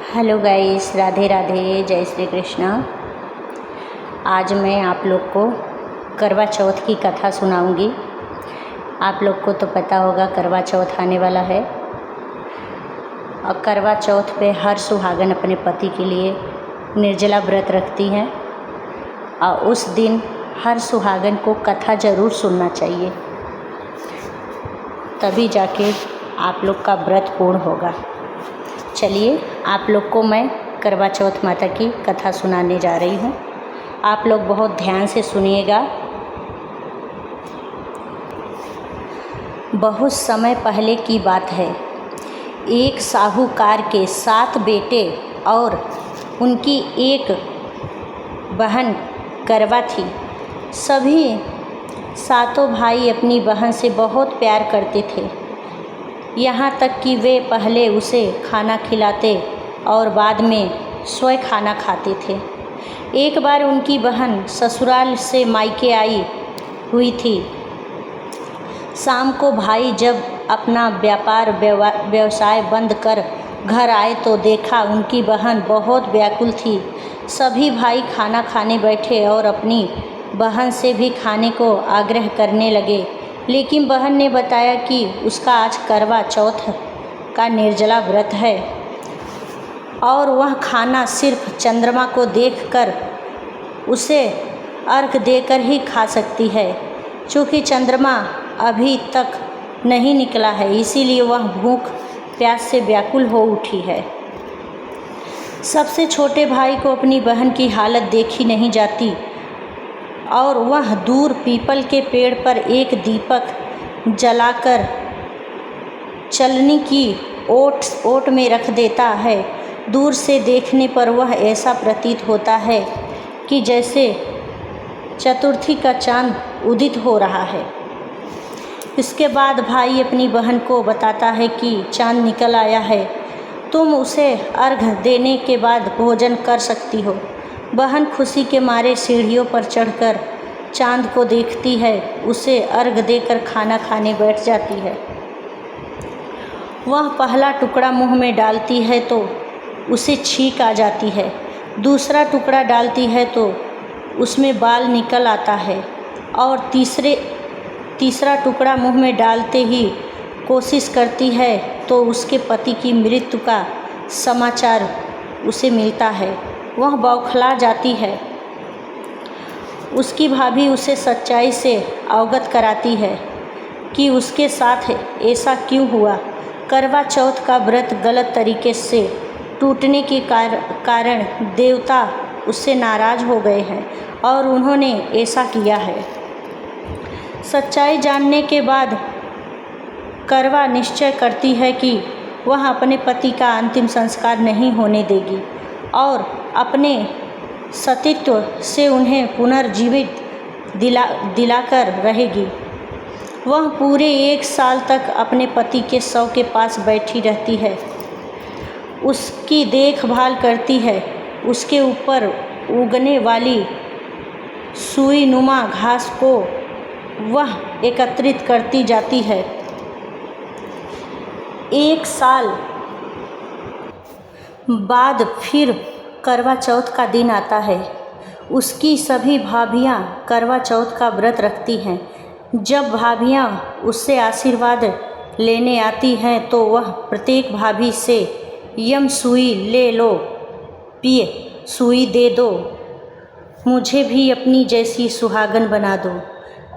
Hello guys, Radhe Radhe, जय श्री कृष्णा। आज मैं आप लोग को करवा चौथ की कथा सुनाऊंगी। आप लोग को तो पता होगा करवा चौथ आने वाला है और करवा चौथ पे हर सुहागन अपने पति के लिए निर्जला व्रत रखती हैं और उस दिन हर सुहागन को कथा ज़रूर सुनना चाहिए, तभी जाके आप लोग का व्रत पूर्ण होगा। चलिए आप लोग को मैं करवा चौथ माता की कथा सुनाने जा रही हूँ। आप लोग बहुत ध्यान से सुनिएगा। बहुत समय पहले की बात है। एक साहूकार के 7 बेटे और उनकी एक बहन करवा थी। सभी 7 भाई अपनी बहन से बहुत प्यार करते थे, यहाँ तक कि वे पहले उसे खाना खिलाते और बाद में स्वयं खाना खाते थे। एक बार उनकी बहन ससुराल से मायके आई हुई थी। शाम को भाई जब अपना व्यापार व्यवसाय बंद कर घर आए तो देखा उनकी बहन बहुत व्याकुल थी। सभी भाई खाना खाने बैठे और अपनी बहन से भी खाने को आग्रह करने लगे, लेकिन बहन ने बताया कि उसका आज करवा चौथ का निर्जला व्रत है और वह खाना सिर्फ चंद्रमा को देखकर उसे अर्घ देकर ही खा सकती है। चूँकि चंद्रमा अभी तक नहीं निकला है, इसीलिए वह भूख प्यास से व्याकुल हो उठी है। सबसे छोटे भाई को अपनी बहन की हालत देखी नहीं जाती और वह दूर पीपल के पेड़ पर एक दीपक जलाकर चलनी की ओट में रख देता है। दूर से देखने पर वह ऐसा प्रतीत होता है कि जैसे चतुर्थी का चांद उदित हो रहा है। इसके बाद भाई अपनी बहन को बताता है कि चांद निकल आया है, तुम उसे अर्घ देने के बाद भोजन कर सकती हो। बहन खुशी के मारे सीढ़ियों पर चढ़कर चांद को देखती है, उसे अर्घ देकर खाना खाने बैठ जाती है। वह पहला टुकड़ा मुंह में डालती है तो उसे छींक आ जाती है। दूसरा टुकड़ा डालती है तो उसमें बाल निकल आता है और तीसरा टुकड़ा मुंह में डालते ही कोशिश करती है तो उसके पति की मृत्यु का समाचार उसे मिलता है। वह बौखला जाती है। उसकी भाभी उसे सच्चाई से अवगत कराती है कि उसके साथ ऐसा क्यों हुआ। करवा चौथ का व्रत गलत तरीके से टूटने के कारण देवता उससे नाराज़ हो गए हैं और उन्होंने ऐसा किया है। सच्चाई जानने के बाद करवा निश्चय करती है कि वह अपने पति का अंतिम संस्कार नहीं होने देगी और अपने सतीत्व से उन्हें पुनर्जीवित दिलाकर रहेगी। वह पूरे 1 साल तक अपने पति के शव के पास बैठी रहती है, उसकी देखभाल करती है, उसके ऊपर उगने वाली सुई नुमा घास को वह एकत्रित करती जाती है। 1 साल बाद फिर करवा चौथ का दिन आता है। उसकी सभी भाभियाँ करवा चौथ का व्रत रखती हैं। जब भाभियाँ उससे आशीर्वाद लेने आती हैं तो वह प्रत्येक भाभी से यम सुई ले लो, पिए सुई दे दो, मुझे भी अपनी जैसी सुहागन बना दो,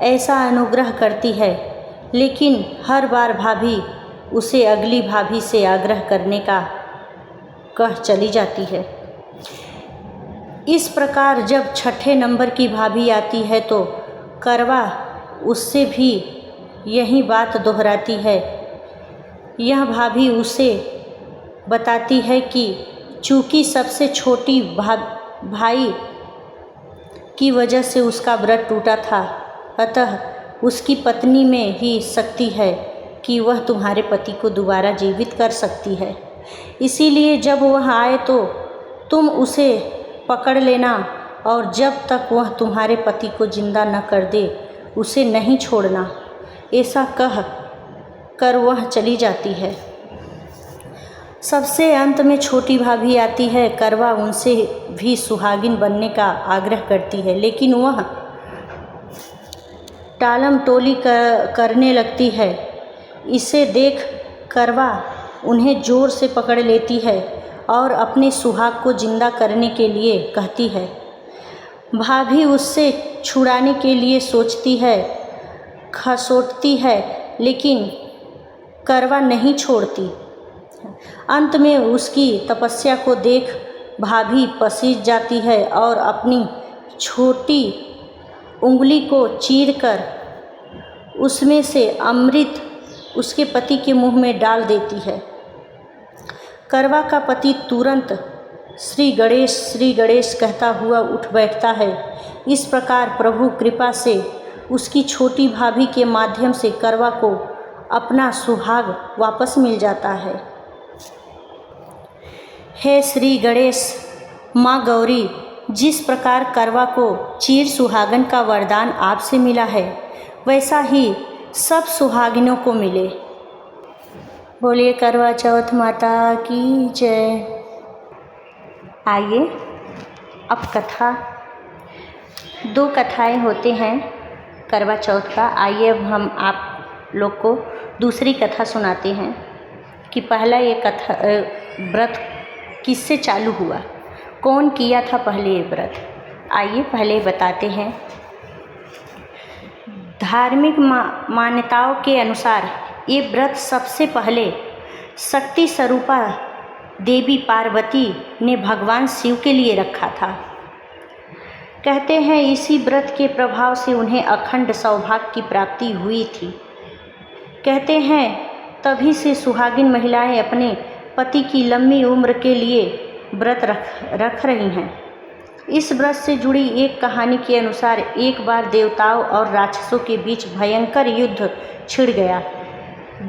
ऐसा अनुग्रह करती है। लेकिन हर बार भाभी उसे अगली भाभी से आग्रह करने का कह चली जाती है। इस प्रकार जब 6ठे नंबर की भाभी आती है तो करवा उससे भी यही बात दोहराती है। यह भाभी उसे बताती है कि चूँकि सबसे छोटी भाई की वजह से उसका व्रत टूटा था, अतः उसकी पत्नी में ही शक्ति है कि वह तुम्हारे पति को दोबारा जीवित कर सकती है। इसीलिए जब वह आए तो तुम उसे पकड़ लेना और जब तक वह तुम्हारे पति को जिंदा न कर दे उसे नहीं छोड़ना। ऐसा कह कर वह चली जाती है। सबसे अंत में छोटी भाभी आती है। करवा उनसे भी सुहागिन बनने का आग्रह करती है, लेकिन वह टालम टोली करने लगती है। इसे देख करवा उन्हें ज़ोर से पकड़ लेती है और अपने सुहाग को जिंदा करने के लिए कहती है। भाभी उससे छुड़ाने के लिए सोचती है, खसोटती है, लेकिन करवा नहीं छोड़ती। अंत में उसकी तपस्या को देख भाभी पसीज जाती है और अपनी छोटी उंगली को चीरकर उसमें से अमृत उसके पति के मुंह में डाल देती है। करवा का पति तुरंत श्री गणेश कहता हुआ उठ बैठता है। इस प्रकार प्रभु कृपा से उसकी छोटी भाभी के माध्यम से करवा को अपना सुहाग वापस मिल जाता है। हे श्री गणेश, माँ गौरी, जिस प्रकार करवा को चीर सुहागन का वरदान आपसे मिला है, वैसा ही सब सुहागिनों को मिले। बोलिए करवा चौथ माता की जय। आइए अब कथा, 2 कथाएं होते हैं करवा चौथ का। आइए अब हम आप लोग को दूसरी कथा सुनाते हैं कि पहला ये कथा व्रत किससे चालू हुआ, कौन किया था पहले ये व्रत। आइए पहले बताते हैं। धार्मिक मान्यताओं के अनुसार ये व्रत सबसे पहले शक्ति स्वरूपा देवी पार्वती ने भगवान शिव के लिए रखा था। कहते हैं इसी व्रत के प्रभाव से उन्हें अखंड सौभाग्य की प्राप्ति हुई थी। कहते हैं तभी से सुहागिन महिलाएं अपने पति की लंबी उम्र के लिए व्रत रख रही हैं। इस व्रत से जुड़ी एक कहानी के अनुसार एक बार देवताओं और राक्षसों के बीच भयंकर युद्ध छिड़ गया,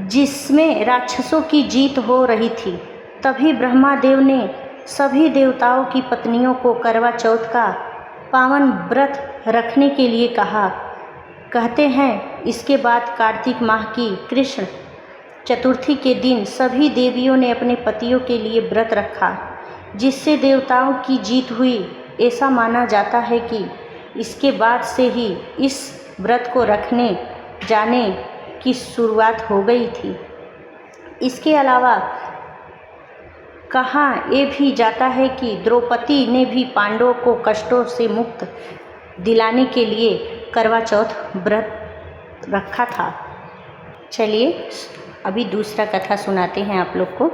जिसमें राक्षसों की जीत हो रही थी। तभी ब्रह्मादेव ने सभी देवताओं की पत्नियों को करवा चौथ का पावन व्रत रखने के लिए कहा। कहते हैं इसके बाद कार्तिक माह की कृष्ण चतुर्थी के दिन सभी देवियों ने अपने पतियों के लिए व्रत रखा, जिससे देवताओं की जीत हुई। ऐसा माना जाता है कि इसके बाद से ही इस व्रत को रखने जाने की शुरुआत हो गई थी। इसके अलावा कहा ये भी जाता है कि द्रौपदी ने भी पांडवों को कष्टों से मुक्त दिलाने के लिए करवा चौथ व्रत रखा था। चलिए अभी दूसरा कथा सुनाते हैं आप लोग को।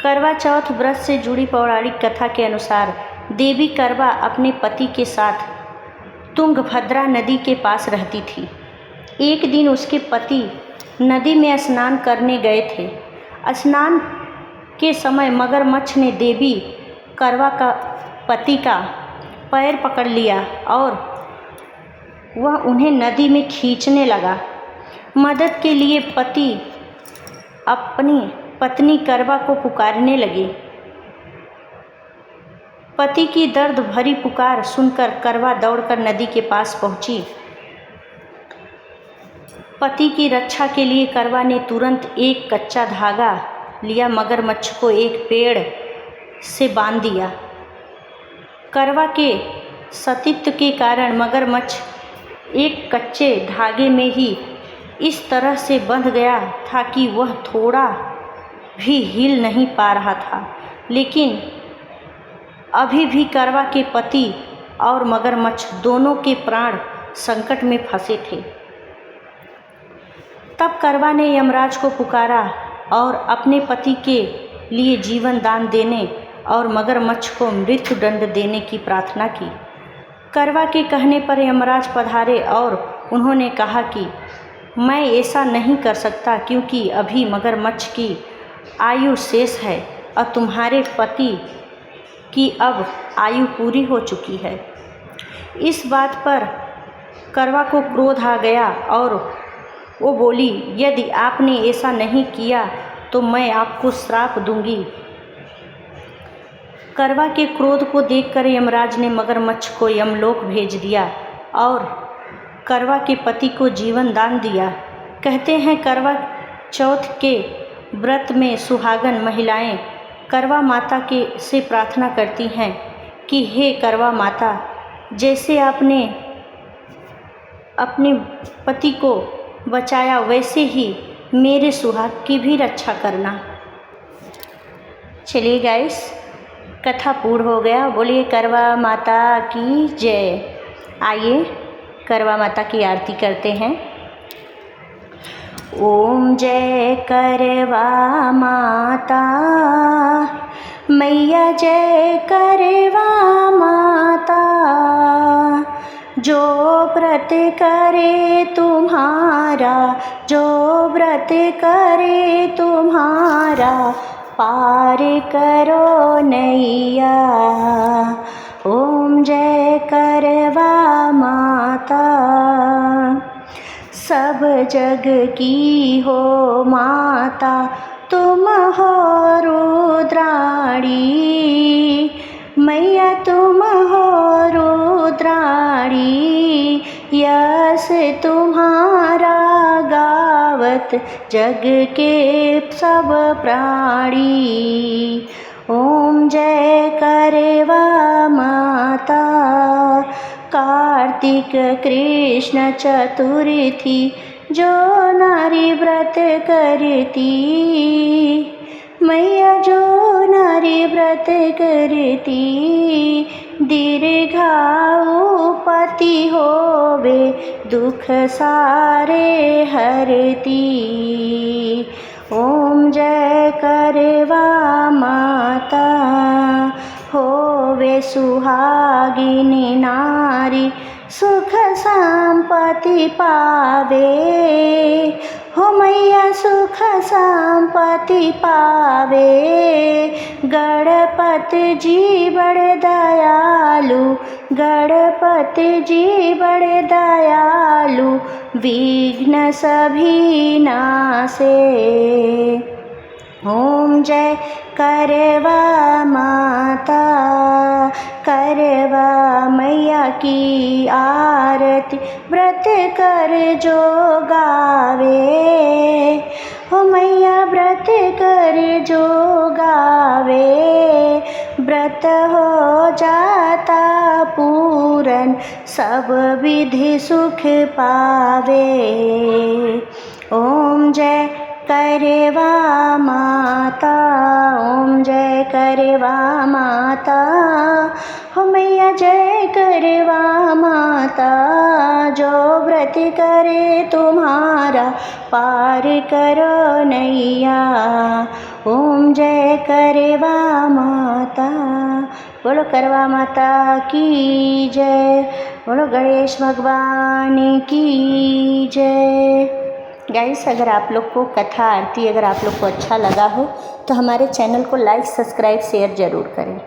करवा चौथ व्रत से जुड़ी पौराणिक कथा के अनुसार देवी करवा अपने पति के साथ तुंगभद्रा नदी के पास रहती थी। एक दिन उसके पति नदी में स्नान करने गए थे। स्नान के समय मगरमच्छ ने देवी करवा का पति का पैर पकड़ लिया और वह उन्हें नदी में खींचने लगा। मदद के लिए पति अपनी पत्नी करवा को पुकारने लगे। पति की दर्द भरी पुकार सुनकर करवा दौड़कर नदी के पास पहुंची। पति की रक्षा के लिए करवा ने तुरंत एक कच्चा धागा लिया, मगरमच्छ को एक पेड़ से बांध दिया। करवा के सतीत्व के कारण मगरमच्छ एक कच्चे धागे में ही इस तरह से बंध गया था कि वह थोड़ा भी हिल नहीं पा रहा था। लेकिन अभी भी करवा के पति और मगरमच्छ दोनों के प्राण संकट में फंसे थे। तब करवा ने यमराज को पुकारा और अपने पति के लिए जीवन दान देने और मगरमच्छ को मृत्यु दंड देने की प्रार्थना की। करवा के कहने पर यमराज पधारे और उन्होंने कहा कि मैं ऐसा नहीं कर सकता, क्योंकि अभी मगरमच्छ की आयु शेष है और तुम्हारे पति की अब आयु पूरी हो चुकी है। इस बात पर करवा को क्रोध आ गया और वो बोली, यदि आपने ऐसा नहीं किया तो मैं आपको श्राप दूंगी। करवा के क्रोध को देखकर यमराज ने मगरमच्छ को यमलोक भेज दिया और करवा के पति को जीवन दान दिया। कहते हैं करवा चौथ के व्रत में सुहागन महिलाएं करवा माता के से प्रार्थना करती हैं कि हे करवा माता, जैसे आपने अपने पति को बचाया वैसे ही मेरे सुहाग की भी रक्षा करना। चलिए गाइस, कथा पूर्ण हो गया। बोलिए करवा माता की जय। आइए करवा माता की आरती करते हैं। ओम जय करवा माता, मैया जय करवा माता, जो व्रत करे तुम्हारा, जो व्रत करे तुम्हारा, पार करो नैया। ओम जय करवा माता, सब जग की हो माता, तुम हो रुद्राणी, मैया तुम हो रुद्राणी, यश तुम्हारा गावत जग के सब प्राणी। ओम जय करवा माता, कार्तिक कृष्ण चतुर्थी जो नारी व्रत करती, मैया जो नारी व्रत करती, दीर्घायु पति होवे दुख सारे हरती। ओम जय करवा माता, होवे सुहागिनी नारी सुख संपत्ति पावे, हो मैया सुख संपत्ति पावे। गणपति जी बड़े दयालु, गणपति जी बड़े दयालु, विघ्न सभी नासे। ओम जय करवा माता, करवा मैया की आरती, व्रत कर जो गावे, हो मैया व्रत कर जो गावे, व्रत हो जाता पूरन, सब विधि सुख पावे। ओम जय करवा माता, ओम जय करवा माता, हो मैया जय करवा माता, जो व्रत करे तुम्हारा, पार करो नैया। ओम जय करवा माता। बोलो करवा माता की जय, बोलो गणेश भगवान की जय। गाइस, अगर आप लोग को कथा आरती अगर आप लोग को अच्छा लगा हो तो हमारे चैनल को लाइक, सब्सक्राइब, शेयर ज़रूर करें।